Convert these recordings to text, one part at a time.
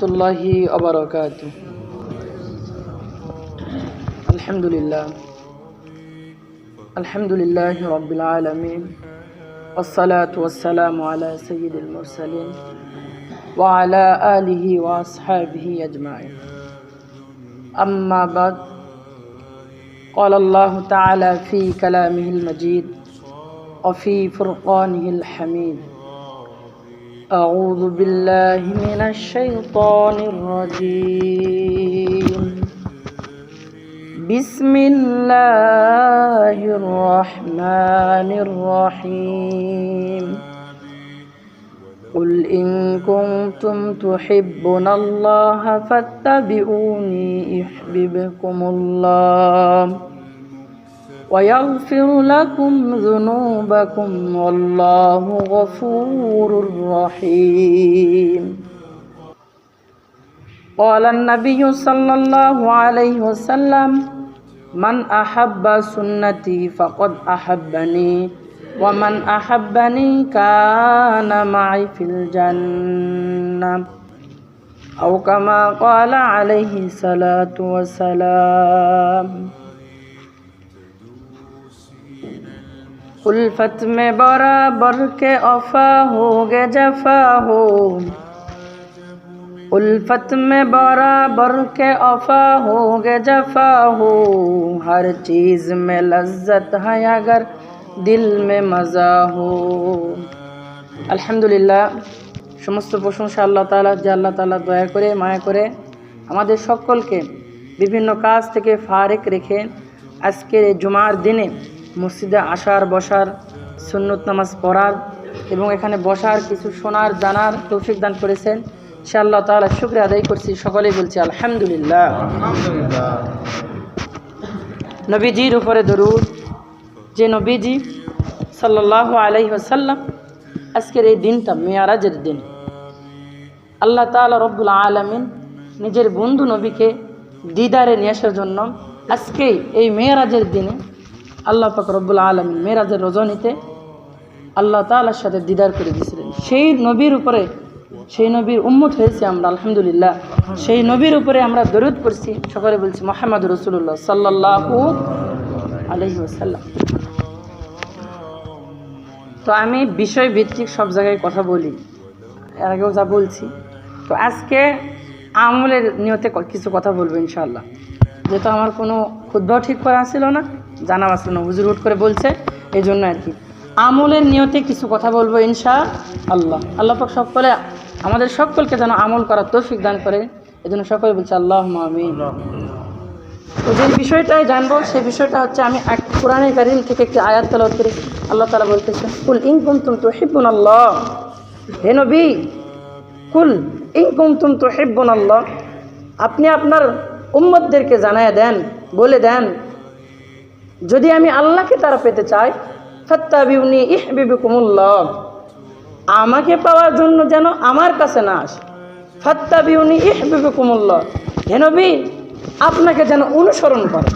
রহমতুল্লাহি ওয়া বারাকাতুহু। আলহামদুলিল্লাহি রাব্বিল আলামিন ওয়াসসালাতু ওয়াসসালামু আলা সাইয়্যিদিল মুরসালিন ওয়া আলা আলিহি ওয়া আসহাবিহি আজমাইন। আম্মা বাদ, قال الله تعالى في كلامه المجيد وفي فرقانه الحميد: أعوذ بالله من الشيطان الرجيم. بسم الله الرحمن الرحيم. قل إن كنتم تحبون الله فاتبعوني يحببكم الله ويغفر لكم ذنوبكم والله غفور رحيم. قال النبي صلى الله عليه وسلم: من أحب سنتي فقد أحبني ومن أحبني كان معي في الجنة أو كما قال عليه الصلاة والسلام. उल्फत में बराबर के औफा होगे जफा हो, उल्फत में बराबर के औफा होगे जफा हो, हर चीज़ में लज्जत है अगर दिल में मज़ा हो। আলহামদুলিল্লাহ, সমস্ত প্রশংসা আল্লাহ তাআলা, যে আল্লাহ তাআলা দয়া করে মায়া করে আমাদের সকলকে বিভিন্ন কাজ থেকে ফারেক রেখে আজকের এই জুমার দিনে মসজিদে আসার, বসার, সুন্নত নামাজ পড়ার এবং এখানে বসার, কিছু শোনার, জানার তৌফিক দান করেছেন। সে আল্লাহ তাআলা শুকরিয়া আদায় করছি, সকলেই বলছি আলহামদুলিল্লাহ। নবীজির উপরে দরুদ। যে নবীজি সাল্লাল্লাহু আলাইহি ওয়াসাল্লাম আজকের এই দিনটা মেয়ারাজের দিন, আল্লাহ তাআলা রব্বুল আলামিন নিজের বন্ধু নবীকে দিদারে নিয়ে আসার জন্য আজকে এই মেয়ারাজের দিনে আল্লাহ পাক রব্বুল আলামিন মেরাজের রজনীতে আল্লাহ তাআলার সাথে দিদার করে দিয়েছিলেন। সেই নবীর উপরে, সেই নবীর উম্মত হয়েছে আমরা, আলহামদুলিল্লাহ। সেই নবীর উপরে আমরা দরুদ পড়ছি, সকলে বলছি মুহাম্মদুর রাসূলুল্লাহ সাল্লাল্লাহু আলাইহি ওয়াসাল্লাম। তো আমি বিষয় ভিত্তিক সব জায়গায় কথা বলি, এর আগেও যা বলছি। তো আজকে আমলের নিয়তে কিছু কথা বলবো ইনশাআল্লাহ। যেহেতু আমার কোনো খুতবাও ঠিক করা ছিল না, জানা আসলো না, হুজুর হুট করে বলছে, এই জন্য আর কি আমলের নিয়তে কিছু কথা বলবো ইনশাআল্লাহ। আল্লাহ পাক সকলে আমাদের সকলকে যেন আমল করার তৌফিক দান করে, এই জন্য সকলে বলছে আল্লাহুম্মা আমিন। তো যে বিষয়টাই জানবো সেই বিষয়টা হচ্ছে, আমি কোরআনে কারীম থেকে একটি আয়াত তেলাওয়াত করি। আল্লাহ তাআলা বলতেছেন: কুল ইন কুনতুম তুহিব্বুনাল্লাহ, হে নবী, কুল ইন কুনতুম তুহিব্বুনাল্লাহ, আপনি আপনার উম্মতদেরকে জানায় দেন, বলে দেন, যদি আমি আল্লাহকে তারা পেতে চাই, ফাত্তাবিউনি ইহবিবকুমুল্লাহ, আমাকে পাওয়ার জন্য যেন আমার কাছে না আসে। ফাত্তাবিউনি ইহবিবকুমুল্লাহ, হে নবী, আপনাকে যেন অনুসরণ করে।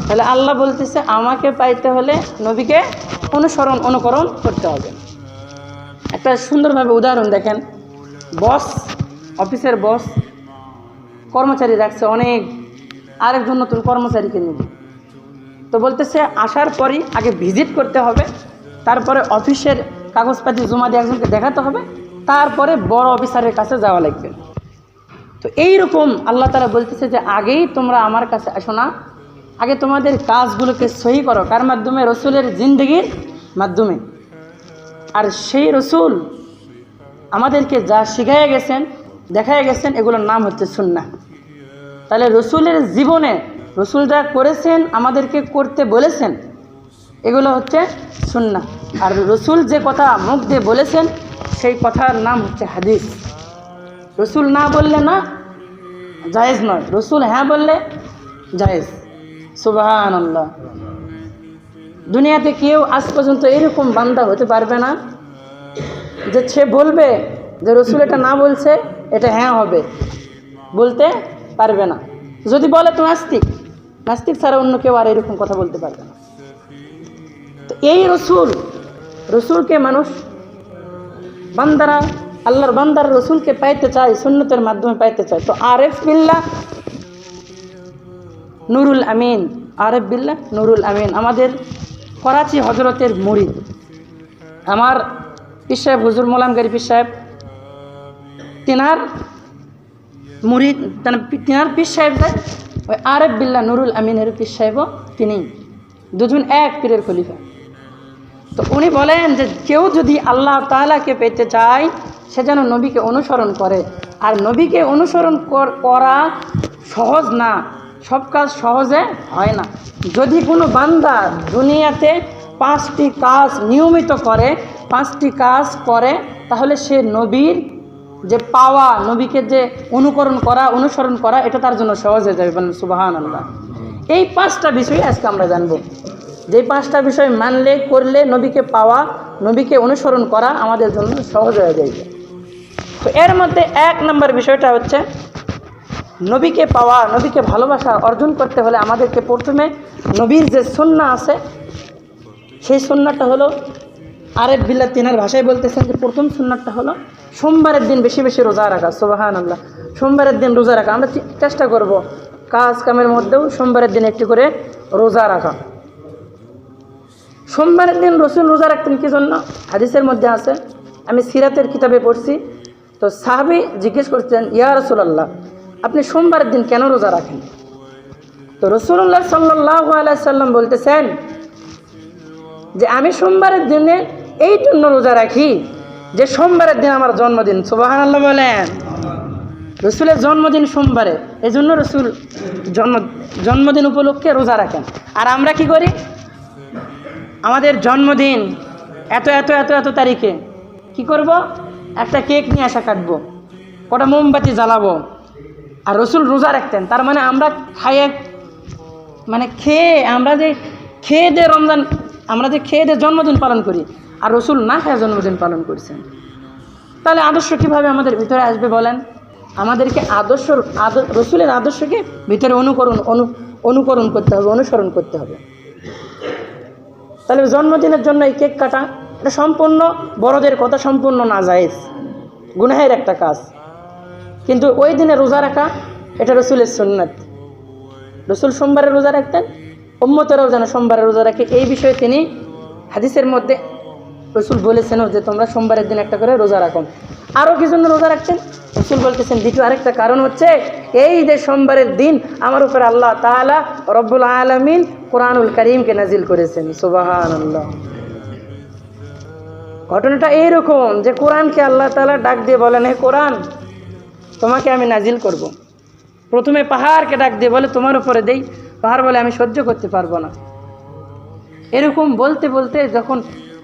তাহলে আল্লাহ বলতেছে আমাকে পাইতে হলে নবীকে অনুকরণ করতে হবে। একটা সুন্দরভাবে উদাহরণ দেখেন, বস, অফিসের বস কর্মচারী রাখছে অনেক, আরেকজন নতুন কর্মচারীকে নেবে। তো বলতেছে আসার পরই আগে ভিজিট করতে হবে, তারপরে অফিসের কাগজপাতি জমা দিয়ে একজনকে দেখাতে হবে, তারপরে বড় অফিসারের কাছে যাওয়া লাগবে। তো এইরকম আল্লাহ তাআলা বলতেছে যে আগেই তোমরা আমার কাছে আসো না, আগে তোমাদের কাজগুলোকে সহি করো। কার মাধ্যমে? রসুলের জিন্দেগির মাধ্যমে। আর সেই রসুল আমাদেরকে যা শিখাইয়া গেছেন, দেখাইয়া গেছেন, এগুলোর নাম হচ্ছে সুন্নাহ। তাহলে রসুলের জীবনে রসুল যা করেছেন, আমাদেরকে করতে বলেছেন, এগুলো হচ্ছে সুন্নাহ। আর রসুল যে কথা মুখ দিয়ে বলেছেন, সেই কথার নাম হচ্ছে হাদিস। রসুল না বললে না, জায়েজ নয়, রসুল হ্যাঁ বললে জায়েজ। সুবহানাল্লাহ। দুনিয়াতে কেউ আজ পর্যন্ত এরকম বান্দা হতে পারবে না যে সে বলবে যে রসুল এটা না বলছে, এটা হ্যাঁ হবে, বলতে পারবে না। যদি বলে তো নাস্তিক, নাস্তিক ছাড়া অন্য কেউ আর এরকম কথা বলতে পারবে না। তো এই রসুলকে মানুষ, বান্দারা আল্লাহর বান্দার রসুলকে পাইতে চায়, সুন্নতের মাধ্যমে পাইতে চায়। তো আরেফ বিল্লাহ নুরুল আমিন, আরেফ বিল্লাহ নুরুল আমিন আমাদের করাচি হজরতের মুরিদ, আমার পীর সাহেব হুজুর মোলামগারি পীর সাহেব, তিনার মুরিদ, তিনার পীর সাহেব যায় ওই আরেফ বিল্লাহ নুরুল আমিনের পীর সাহেবও তিনি, দুজন এক পীরের খলিফা। তো উনি বলেন যে কেউ যদি আল্লাহ তাআলাকে পেতে চায় সে যেন নবীকে অনুসরণ করে। আর নবীকে অনুসরণ করা সহজ না, সব কাজ সহজে হয় না। যদি কোনো বান্দা দুনিয়াতে 5টি কাজ নিয়মিত করে, 5টি কাজ করে, তাহলে সে নবীর যে পাওয়া, নবীকে যে অনুসরণ করা, এটা তার জন্য সহজ হয়ে যাবে। বলেন সুবহানাল্লাহ। এই 5টা বিষয় আজকে আমরা জানবো, যে 5টা বিষয় মানলে, করলে নবীকে পাওয়া, নবীকে অনুসরণ করা আমাদের জন্য সহজ হয়ে যাবে। তো এর মধ্যে 1 নম্বর বিষয়টা হচ্ছে নবীকে পাওয়া, নবীকে ভালোবাসা অর্জন করতে হলে আমাদেরকে প্রথমে নবীর যে সুন্নাহ আছে সেই সুন্নাহটা হলো, আরেফ বিল্লাহ তিনার ভাষায় বলতেছেন যে প্রথম সুন্নাহটা হলো সোমবারের দিন বেশি বেশি রোজা রাখা। সুবহানাল্লাহ। সোমবারের দিন রোজা রাখা আমরা চেষ্টা করব, কাজ কামের মধ্যেও সোমবারের দিন একটি করে রোজা রাখা। সোমবারের দিন রসুল রোজা রাখতেন কি জন্য? হাদিসের মধ্যে আছে, আমি সিরাতের কিতাবে পড়ছি। তো সাহাবী জিজ্ঞেস করতেন, ইয়া রাসূলুল্লাহ, আপনি সোমবারের দিন কেন রোজা রাখেন? তো রাসূলুল্লাহ সাল্লাল্লাহু আলাইহি সাল্লাম বলতেছেন যে আমি সোমবারের দিনে এই জন্য রোজা রাখি যে সোমবারের দিন আমার জন্মদিন। সুবহানাল্লাহ বলেন। রসুলের জন্মদিন সোমবারে, এই জন্য রসুল জন্মদিন উপলক্ষে রোজা রাখেন। আর আমরা কি করি? আমাদের জন্মদিন এত এত এত এত তারিখে কি করব? একটা কেক নিয়ে আসা, কাটবো, কটা মোমবাতি জ্বালাবো। আর রসুল রোজা রাখতেন, তার মানে আমরা আমরা যে খেয়ে দিয়ে রমজান, আমরা যে খেয়ে দিয়ে জন্মদিন পালন করি, আর রসুল না খেয়ে জন্মদিন পালন করছেন। তাহলে আদর্শ কীভাবে আমাদের ভিতরে আসবে বলেন? আমাদেরকে রসুলের আদর্শকে ভিতরে অনুকরণ করতে হবে, অনুসরণ করতে হবে। তাহলে জন্মদিনের জন্য এই কেক কাটা, এটা সম্পূর্ণ বড়দের কথা, সম্পূর্ণ নাজায়েজ, গুনাহের একটা কাজ। কিন্তু ওই দিনে রোজা রাখা এটা রসুলের সুন্নাত। রসুল সোমবারে রোজা রাখতেন, উম্মতেরাও যেন সোমবারে রোজা রাখে, এই বিষয়ে তিনি হাদিসের মধ্যে রসুল বলেছেন যে তোমরা সোমবারের দিন একটা করে রোজা রাখো। আরও কি জন্য রোজা রাখছেন? রসুল বলতেছেন দ্বিতীয় আরেকটা কারণ হচ্ছে এই যে সোমবারের দিন আমার উপর আল্লাহ তাআলা রব্বুল আলামিন কোরআনুল কারীমকে নাজিল করেছেন। সুবহানাল্লাহ। ঘটনাটা এইরকম যে কোরআনকে আল্লাহ তাআলা ডাক দিয়ে বলেন, হে কোরআন, তোমাকে আমি নাজিল করব। প্রথমে পাহাড়কে ডাক দিয়ে বলে তোমার উপরে দেই, পাহাড় বলে আমি সহ্য করতে পারবো না। এরকম বলতে বলতে যখন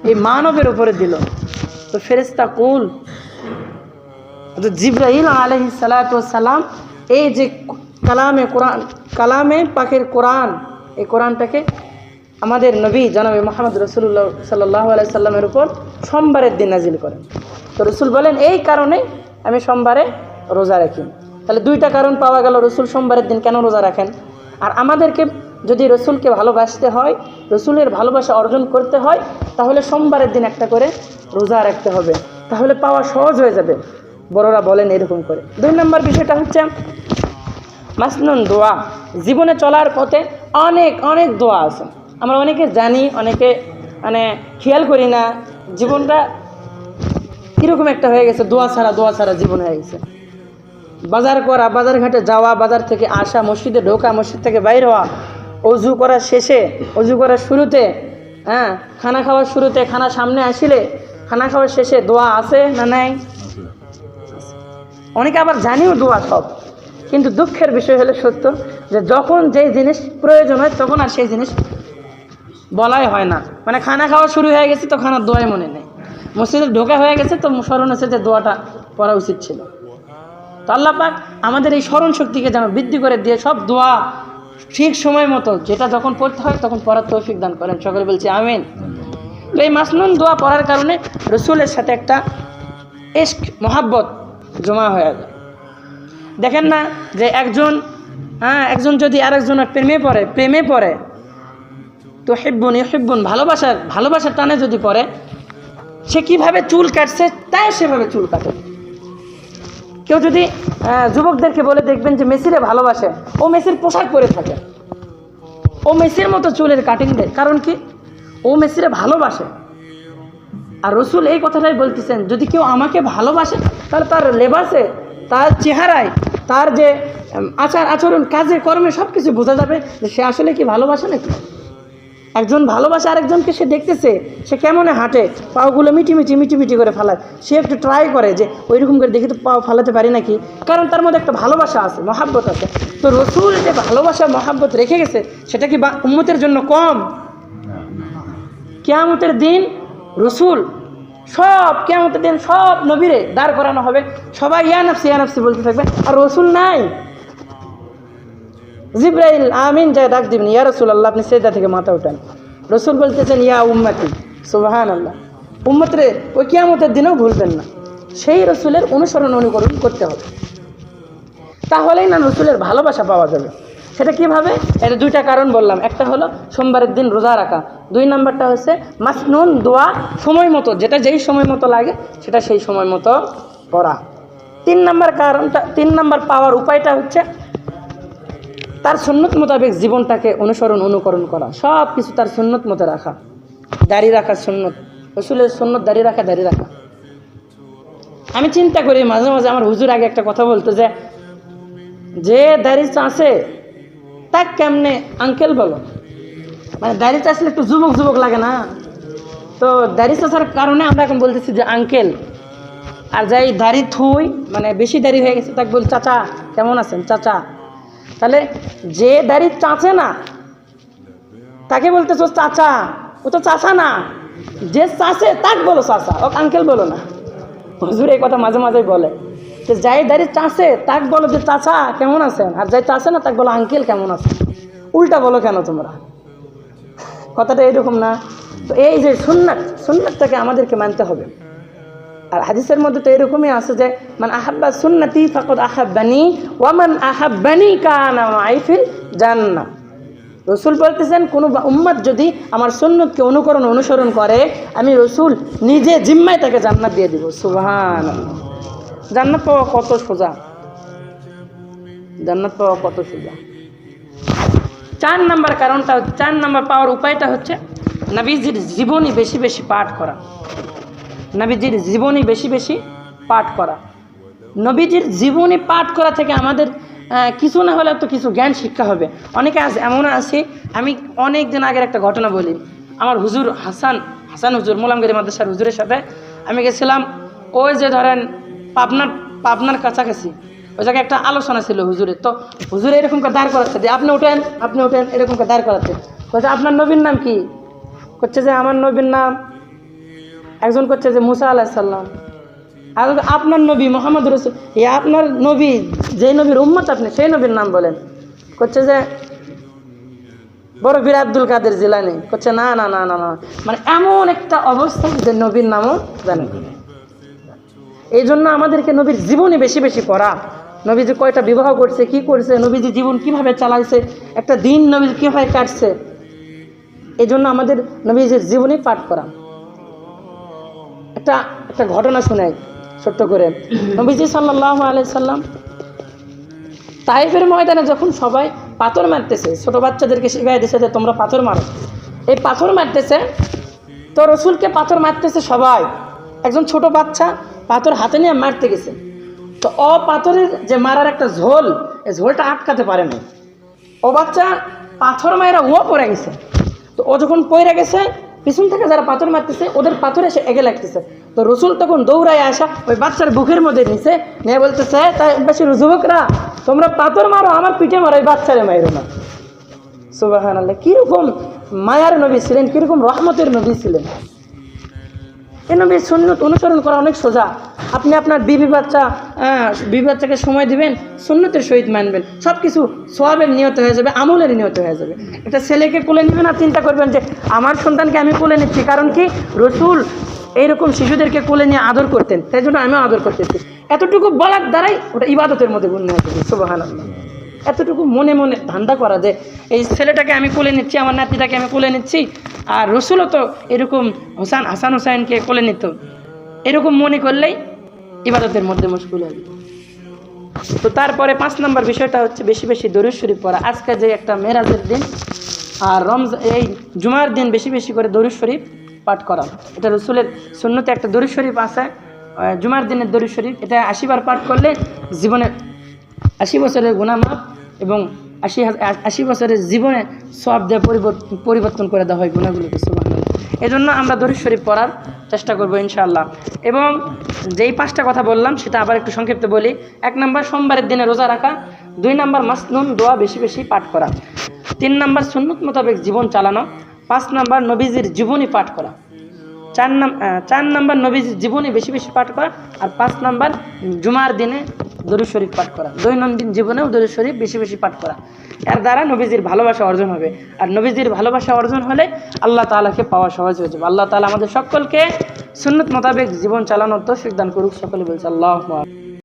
এই মানবের উপরে দিল, তো ফেরেশতা কুল জিবরাইল আলাইহিস সালাতু ওয়াস সালাম এই যে কালামে পাকের কোরআন, এই কোরআনটাকে আমাদের নবী জনাবে মুহাম্মদ রাসূলুল্লাহ সাল্লাল্লাহু আলাইহি সাল্লামের উপর সোমবারের দিন নাজিল করেন। তো রসুল বলেন এই কারণে আমি সোমবারে রোজা রাখি। তাহলে 2টা কারণ পাওয়া গেল রসুল সোমবারের দিন কেন রোজা রাখেন। আর আমাদেরকে যদি রসুলকে ভালোবাসতে হয়, রসুলের ভালোবাসা অর্জন করতে হয়, তাহলে সোমবারের দিন একটা করে রোজা রাখতে হবে, তাহলে পাওয়া সহজ হয়ে যাবে। বড়রা বলেন এরকম করে। 2 নম্বর বিষয়টা হচ্ছে মাসনুন দোয়া। জীবনে চলার পথে অনেক অনেক দোয়া আছে, আমরা অনেকে জানি, অনেকে খেয়াল করি না। জীবনটা কীরকম একটা হয়ে গেছে, দোয়া ছাড়া জীবন হয়ে গেছে। বাজার করা, বাজার ঘাটে যাওয়া, বাজার থেকে আসা, মসজিদে ঢোকা, মসজিদ থেকে বাইর হওয়া, অজু করার শেষে, অজু করার শুরুতে, খানা খাওয়ার শুরুতে, খানা সামনে আসিলে, খানা খাওয়ার শেষে দোয়া আছে না নাই? অনেকে আবার জানিও দোয়া সব, কিন্তু দুঃখের বিষয় হলো সত্য যে যখন যেই জিনিস প্রয়োজন হয় তখন আর সেই জিনিস বলাই হয় না। খানা খাওয়া শুরু হয়ে গেছে তো খানার দোয়াই মনে নেই, মসজিদে ঢোকা হয়ে গেছে তো স্মরণ হচ্ছে যে দোয়াটা পড়া উচিত ছিল। তো আল্লাহ পাক আমাদের এই স্মরণ শক্তিকে যেন বৃদ্ধি করে দিয়ে সব দোয়া ঠিক সময় মতো যেটা যখন পড়তে হয় তখন পড়ার তৌফিক দান করেন। সকলে বলছি আমিন। তো এই মাসনুন দোয়া পড়ার কারণে রসুলের সাথে একটা ইশক, মহাব্বত জমা হয়ে যায়। দেখেন না যে একজন যদি আরেকজনের প্রেমে পড়ে তো হিব্বুন ভালোবাসার টানে যদি পড়ে, সে কীভাবে চুল কাটছে তাই সেভাবে চুল কাটে। কেউ যদি যুবকদেরকে বলে দেখবেন যে মেসিরে ভালোবাসে, ও মেসির পোশাক পরে থাকে, ও মেসির মতো চুলের কাটিং দেয়, কারণ কি ও মেসিরে ভালোবাসে। আর রসুল এই কথাটাই বলতেছেন, যদি কেউ আমাকে ভালোবাসে তাহলে তার লেবাসে, তার চেহারায়, তার যে আচার আচরণ, কাজে কর্মে সব কিছু বোঝা যাবে যে সে আসলে কি ভালোবাসে নাকি। একজন ভালোবাসে আরেকজনকে, সে দেখতেছে সে কেমনে হাঁটে, পাওগুলো মিটি করে ফালায়, সে একটু ট্রাই করে যে ওইরকম করে দেখি তো পাও ফালাতে পারি নাকি, কারণ তার মধ্যে একটা ভালোবাসা আছে, মহাব্বত আছে। তো রসুল যে ভালোবাসা মহাব্বত রেখে গেছে, সেটা কি উম্মতের জন্য কম? কিয়ামতের দিন রসুল কিয়ামতের দিন সব নবীরে দাঁড় করানো হবে, সবাই ইয়া নাফসি বলতে থাকবে, আর রসুল নাই। জিব্রাইল আমিন যায় ডাক দিবেন, ইয়া রাসূলুল্লাহ আপনি সিজদা থেকে মাথা উঠান। রসুল বলতেছেন ইয়া উম্মতি, সুবহানাল্লাহ। উম্মতরে ওই কিয়ামতের দিনেও ভুলবেন না, সেই রসুলের অনুকরণ করতে হবে, তাহলেই না রসুলের ভালোবাসা পাওয়া যাবে। সেটা কীভাবে? এটা দুইটা কারণ বললাম, একটা হলো সোমবারের দিন রোজা রাখা, 2 নম্বরটা হচ্ছে মাসনুন দোয়া, সময় মতো, যেটা যেই সময় মতো লাগে সেটা সেই সময় মতো করা। 3 নম্বর পাওয়ার উপায়টা হচ্ছে তার সুন্নত মোতাবেক জীবনটাকে অনুকরণ করা, সব কিছু তার সুন্নত মতো রাখা। দাড়ি রাখা সুন্নত, রসুলের সুন্নত দাড়ি রাখা। আমি চিন্তা করি মাঝে মাঝে, আমার হুজুর আগে একটা কথা বলতো যে দাড়ি চাষে তাক কেমনে আঙ্কেল বলো, মানে দাড়ি চাষলে একটু যুবক লাগে না, তো দাড়ি চাষার কারণে আমরা এখন বলতেছি যে আঙ্কেল। আর যাই দাড়ি থুই, মানে বেশি দাড়ি হয়ে গেছে, তাকে বলি চাচা কেমন আছেন চাচা। তাহলে যে দাড়ি চাচে না তাকে বলতেছ চাচা, ও তো চাচা না। যে চাচে তাক বলো চাচা, ও আঙ্কেল বলো না। হুজুর এই কথা মাঝে মাঝে বলে যে যাই দাড়ি চাচে তাক বলো যে চাচা কেমন আছেন, আর যাই চাচে না তাক বলো আঙ্কেল কেমন আছেন। উল্টা বলো কেন তোমরা? কথাটা এরকম না? তো এই যে সুন্নাতটাকে আমাদেরকে মানতে হবে। আর হাদিসের মধ্যে তো এরকমই আছে যে মান আহাব্বা সুন্নতি ফাকাদ আহাব্বানি ওয়া মান আহাব্বানি কানা মাই ফিল জান্নাহ। রসুল বলতেছেন কোন উম্মত যদি আমার সুন্নতকে অনুসরণ করে, আমি রসুল নিজে জিম্মায় তাকে জান্নাত দিয়ে দিব। সুবহানাল্লাহ। জান্নাত পাওয়া কত সোজা, 4 নম্বর কারণটা, 4 নম্বর পাওয়ার উপায়টা হচ্ছে নবীজির জীবনী বেশি বেশি পাঠ করা। নবীজির জীবনী বেশি পাঠ করা। নবীজির জীবনী পাঠ করা থেকে আমাদের কিছু না হলে তো কিছু জ্ঞান শিক্ষা হবে। অনেকে এমন আছে, আমি অনেক দিন আগের একটা ঘটনা বলি। আমার হুজুর হাসান হুজুর মোলামগিরি মাদ্রাসার হুজুরের সাথে আমি গেছিলাম, ওই যে ধরেন পাবনার কাছাকাছি, ওই জায়গায় একটা আলোচনা ছিল হুজুরের। তো হুজুরে এরকম করে দাঁড় করাচ্ছে যে আপনি ওঠেন এরকম করে দাঁড় করাচ্ছে। বলছে আপনার নবীর নাম কি? করছে যে আমার নবীর নাম, একজন করছে যে মুসা আলাইহিস সালাম, আর আপনার নবী মোহাম্মদ রসুল, আপনার নবী যেই নবীর উম্মত আপনি সেই নবীর নাম বলেন। করছে যে বড় বীর আব্দুল কাদের জিলানী। করছে না, মানে এমন একটা অবস্থা যে নবীর নামও জানেন। এই জন্য আমাদেরকে নবীর জীবনী বেশি বেশি পড়া, নবীজি কয়টা বিবাহ করছে, কি করছে, নবীজি জীবন কিভাবে চালাইছে, একটা দিন নবী কীভাবে কাটছে, এই জন্য আমাদের নবীজির জীবনী পাঠ করা। একটা ঘটনা শোনাই ছোট্ট করে। নবীজি সাল্লাল্লাহু আলাইহি সাল্লাম তাইফের ময়দানে যখন সবাই পাথর মারতেছে, ছোট বাচ্চাদেরকে শিখাই দিয়েছে যে তোমরা পাথর মারো, এই পাথর মারতেছে, তো রসুলকে পাথর মারতেছে সবাই। একজন ছোট বাচ্চা পাথর হাতে নিয়ে মারতে গেছে, তো পাথরের যে মারার একটা ঝোল, এই ঝোলটা আটকাতে পারে না। ও বাচ্চা পাথর মায়েরা পড়ে গেছে, তো ও যখন পড়ে গেছে, পিছন থেকে যারা পাথর মারতেছে ওদের পাথর এসে এগে লাগতেছে। তো রসুল তখন দৌড়ায় আসা ওই বাচ্চার বুকের মধ্যে নিচে নিয়ে বলতেছে, তাই বেশি যুবকরা তোমরা পাথর মারো, আমার পিঠে মারো, এই বাচ্চারে মারো না। সুবহানাল্লাহ। কীরকম মায়ার নবী ছিলেন, কীরকম রহমতের নবী ছিলেন। এই নবীর সুন্নত অনুসরণ করা অনেক সোজা। আপনি আপনার বিবি বাচ্চাকে সময় দিবেন, সুন্নতের সহিত মানবেন, সব কিছু সওয়াবের নিয়ত হয়ে যাবে, আমলের নিয়ত হয়ে যাবে। একটা ছেলেকে কোলে নেবেন আর চিন্তা করবেন যে আমার সন্তানকে আমি কোলে নিচ্ছি, কারণ কি রসুল এইরকম শিশুদেরকে কোলে নিয়ে আদর করতেন, তাই জন্য আমিও আদর করতেছি। এতটুকু বলার দ্বারাই ওটা ইবাদতের মধ্যে গণ্য হতে হবে। সুবহানাল্লাহ। এতটুকু মনে মনে ধান্দা করা যে এই ছেলেটাকে আমি কোলে নিচ্ছি, আমার নাতিটাকে আমি কোলে নিচ্ছি, আর রসুলও তো এরকম হাসান হুসাইনকে কোলে নিত, এরকম মনে করলেই ইবাদতের মধ্যে মশগুল হবে। তো তারপরে 5 নম্বর বিষয়টা হচ্ছে বেশি বেশি দরুদ শরীফ পড়া। আজকে যে একটা মেরাজের দিন আর এই জুমার দিন বেশি বেশি করে দরুদ শরীফ পাঠ করা। এটা রসুলের সুন্নতে একটা দরুদ শরীফ আছে, জুমার দিনের দরুদ শরীফ, এটা 80 বার পাঠ করলে জীবনে 80 বছরের গুনাহ মাফ এবং 80 বছরের জীবনে সওয়াব দিয়ে পরিবর্তন করে দেওয়া হয় গুনাহগুলোকে। সুবহানাল্লাহ। এজন্য আমরা দরুদ শরীফ পড়ার চেষ্টা করব ইনশাআল্লাহ। এবং যেই 5টা কথা বললাম সেটা আবার একটু সংক্ষিপ্ত বলি। 1 নম্বর সোমবারের দিনে রোজা রাখা, 2 নম্বর মাসনুন দোয়া বেশি বেশি পাঠ করা, 3 নম্বর সুন্নত মোতাবেক জীবন চালানো, 5 নম্বর নবীজির জীবনী পাঠ করা, 4 নম্বর নবীজির জীবনী বেশি বেশি পাঠ করা, আর 5 নম্বর জুমার দিনে দরুদ শরীফ পাঠ করা। দৈনন্দিন জীবনেও দরুদ শরীফ বেশি বেশি পাঠ করা। এর দ্বারা নবীজির ভালোবাসা অর্জন হবে, আর নবীজির ভালোবাসা অর্জন হলে আল্লাহ তাআলাকে পাওয়া সহজ হয়ে যাবে। আল্লাহ তাআলা আমাদের সকলকে সুন্নত মোতাবেক জীবন চালানোর তৌফিক দান করুক। সকলে বলছে আল্লাহুম্মা।